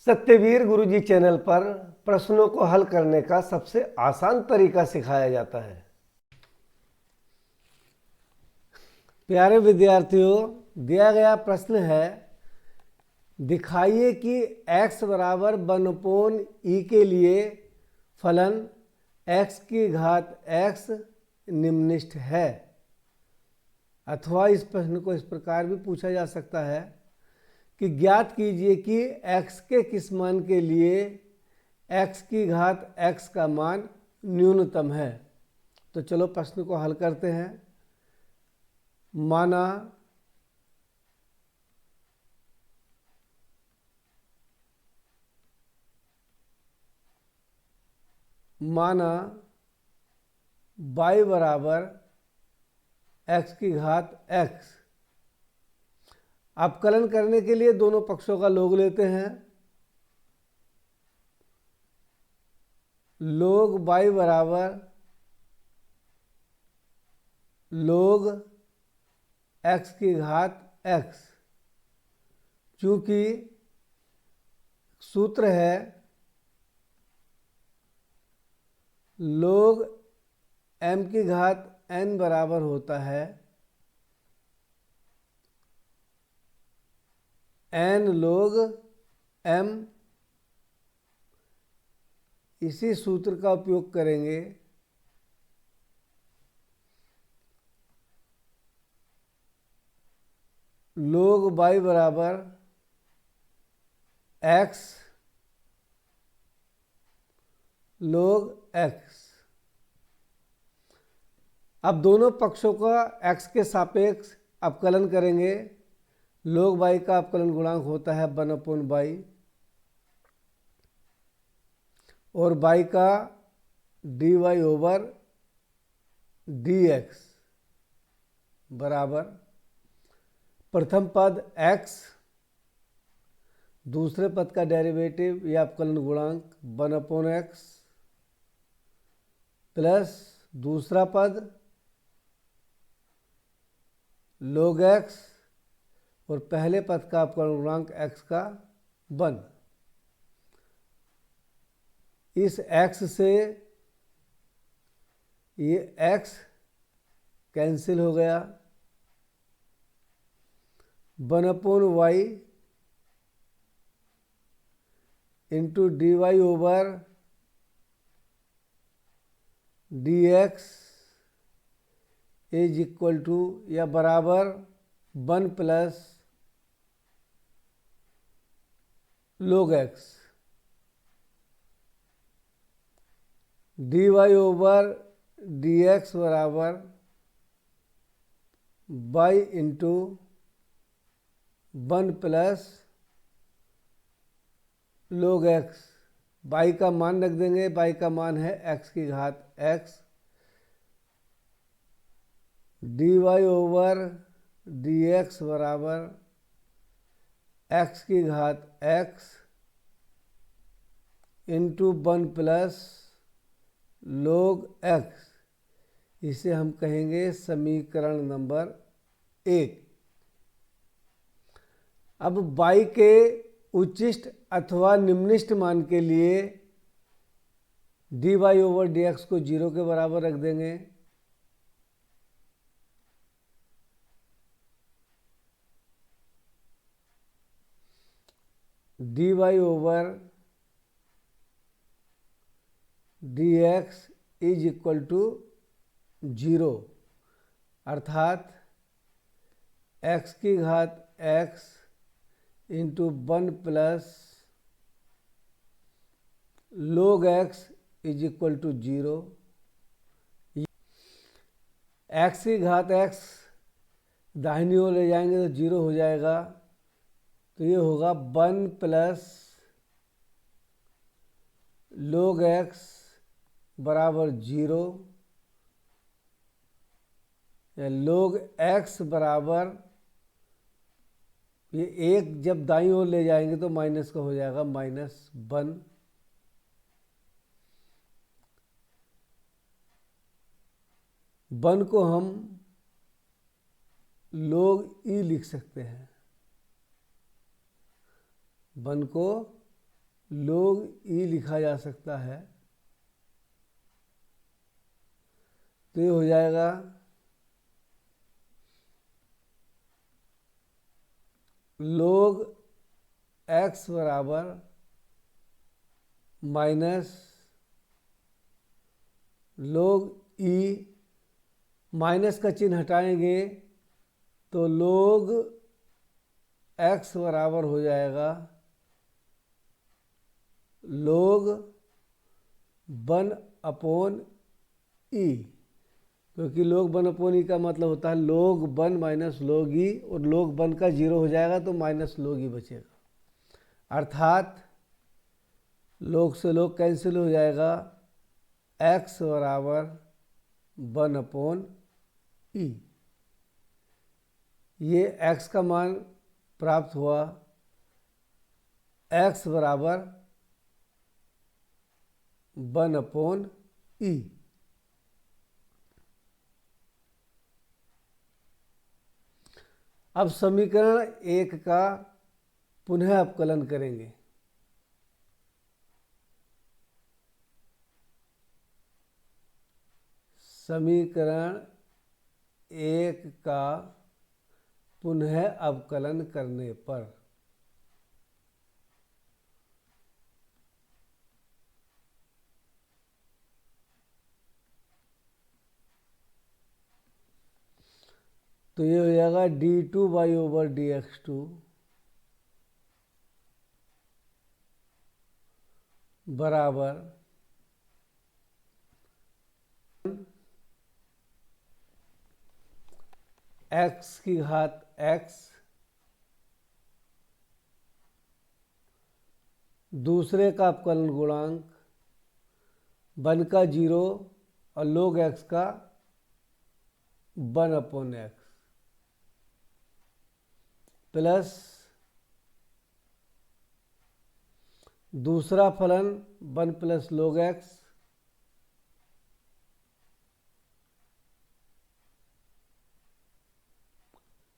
सत्यवीर गुरुजी channel पर प्रश्नों को हल करने का सबसे आसान तरीका सिखाया जाता है। प्यारे विद्यार्थियों, दिया गया प्रश्न है, दिखाइए कि x बराबर 1/e के लिए फलन x की घात x निम्नलिखित है। अथवा इस प्रश्न को इस प्रकार भी पूछा जा सकता है कि ज्ञात कीजिए कि x के किस मान के लिए x की घात x का मान न्यूनतम है। तो चलो प्रश्न को हल करते हैं। माना y बराबर x की घात x। अपकलन करने के लिए दोनों पक्षों का लॉग लेते हैं। log y बराबर log x की घात x। चूंकि सूत्र है log m की घात n बराबर होता है n log m। इसी सूत्र का उपयोग करेंगे log y बराबर x log x। अब दोनों पक्षों का x के सापेक्ष अपकलन करेंगे। log y का अपकलन गुणांक होता है 1/y और y का dy ओवर dx बराबर प्रथम पद x, दूसरे पद का डेरिवेटिव या अपकलन गुणांक 1/x प्लस दूसरा पद log x और पहले पद का अपकलन गुणांक x का 1। इस x से ये x कैंसिल हो गया। 1/y into dy over dx is equal to या बराबर 1 plus log x। dy over dx बराबर y into 1 plus log x। y का मान रख देंगे, y का मान है x की घात x। dy ओवर dx बराबर x की घात x into 1 plus log x। इसे हम कहेंगे समीकरण नंबर 1। अब y के उच्चिष्ट अथवा निम्निष्ट मान के लिए dy ओवर dx को 0 के बराबर रख देंगे। dy over dx is equal to 0 अर्थात x की घात x into 1 plus log x is equal to 0। x की घात x दाहिनी ओर ले जाएंगे तो 0 हो जाएगा। तो ये होगा 1 प्लस log x बराबर 0 या log x बराबर ये 1 जब दाईं ओर ले जाएंगे तो माइनस का हो जाएगा -1। वन को हम log e लिख सकते हैं। वन को log e लिखा जा सकता है। तो ये हो जाएगा log x बराबर माइनस log e, माइनस का चिन्ह हटाएंगे तो log x बराबर हो जाएगा log 1/e, क्योंकि log 1/e का मतलब होता है log 1 माइनस log e, और log 1 का 0 हो जाएगा तो माइनस log e बचेगा। अर्थात log से log कैंसिल हो जाएगा, x बराबर 1/e। ये x का मान प्राप्त हुआ, x बराबर 1/e। अब समीकरण 1 का पुनः अवकलन करेंगे। समीकरण 1 का पुनः अवकलन करने पर तो ये हो जाएगा d2/dx2 बराबर x की घात x, दूसरे का अवकलन गुणांक 1 का 0 और log x का 1/x प्लस दूसरा फलन 1 प्लस log x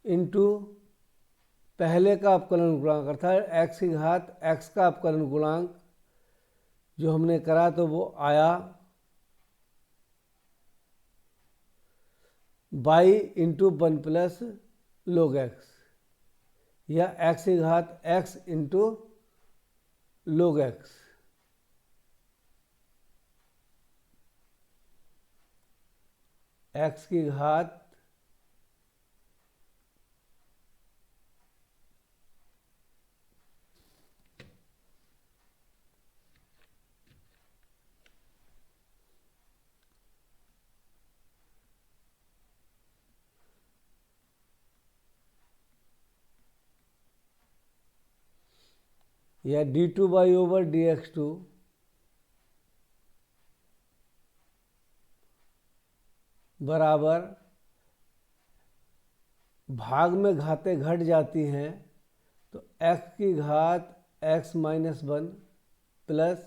इंटू पहले का अवकलन गुणांक, अर्थात x की घात x का अवकलन गुणांक जो हमने करा तो वो आया y into 1 plus log x, या x की घात x into log x। x की घात या d2/dx2 बराबर, भाग में घातें घट जाती हैं तो x की घात x माइनस 1 प्लस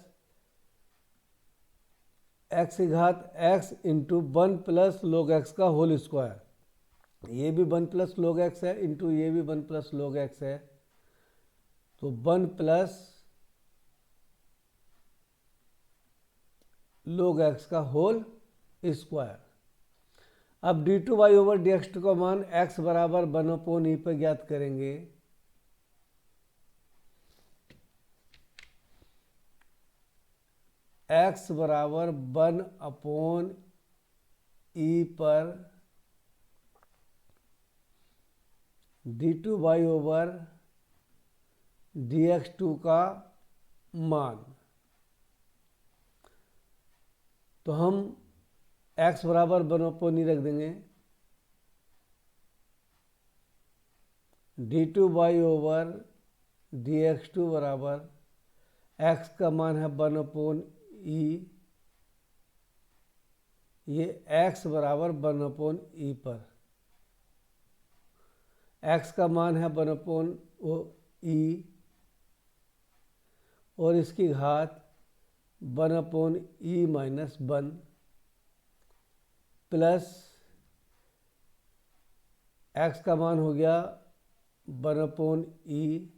x की घात x into 1 plus log x का होल स्क्वायर, ये भी 1 प्लस log x है इंटू ये भी 1 प्लस log x है, तो 1 प्लस log x का होल स्क्वायर। अब d2/dx2 का मान x बराबर 1/e पर ज्ञात करेंगे। x बराबर 1/e पर d2/dx2 का मान, तो हम x बराबर 1/e रख देंगे। d2/dx2 बराबर x का मान है 1/e, ये x बराबर 1/e पर, x का मान है 1/e और इसकी घात 1/e माइनस 1 प्लस x का मान हो गया 1/e,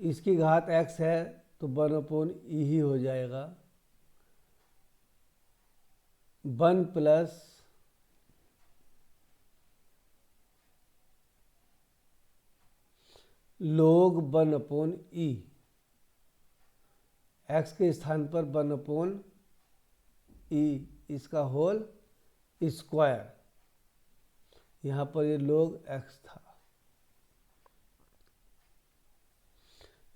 इसकी घात x है तो 1/e ही हो जाएगा। 1 प्लस log 1/e, x के स्थान पर 1/e इसका होल स्क्वायर, यहाँ पर ये log x था।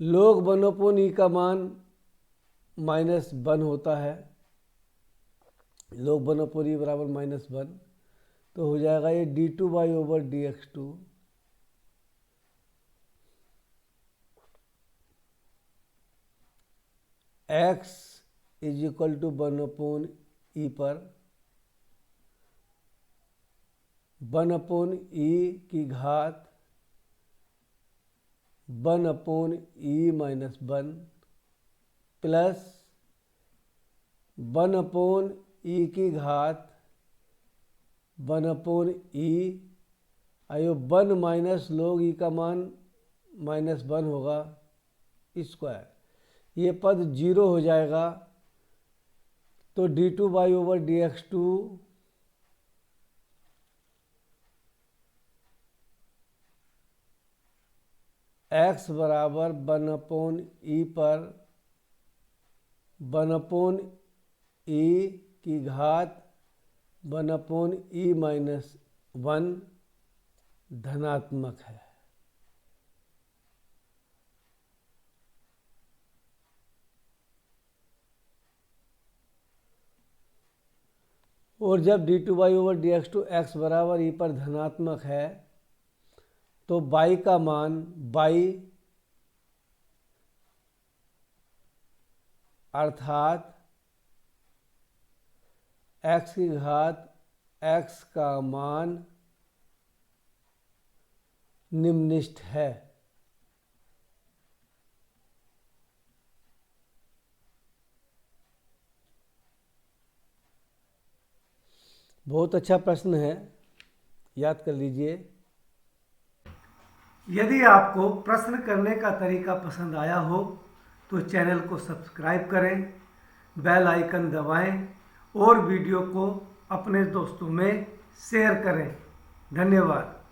log 1/e का मान -1 होता है, log 1/e बराबर -1, तो हो जाएगा ये d2y/dx2 x = 1/e पर 1/e की घात 1/e-1 प्लस 1/e की घात 1/e, आयो 1 माइनस log e का मान -1 होगा स्क्वायर, ये पद 0 हो जाएगा। तो d2y/dx2 x बराबर 1/e पर 1/e की घात 1/e-1 धनात्मक है। और जब d2y/dx2 x बराबर e पर धनात्मक है तो y का मान y अर्थात x की घात x का मान निम्नलिखित है। बहुत अच्छा प्रश्न है, याद कर लीजिए। यदि आपको प्रश्न करने का तरीका पसंद आया हो तो चैनल को सब्सक्राइब करें, बेल आइकन दबाएं और वीडियो को अपने दोस्तों में शेयर करें। धन्यवाद।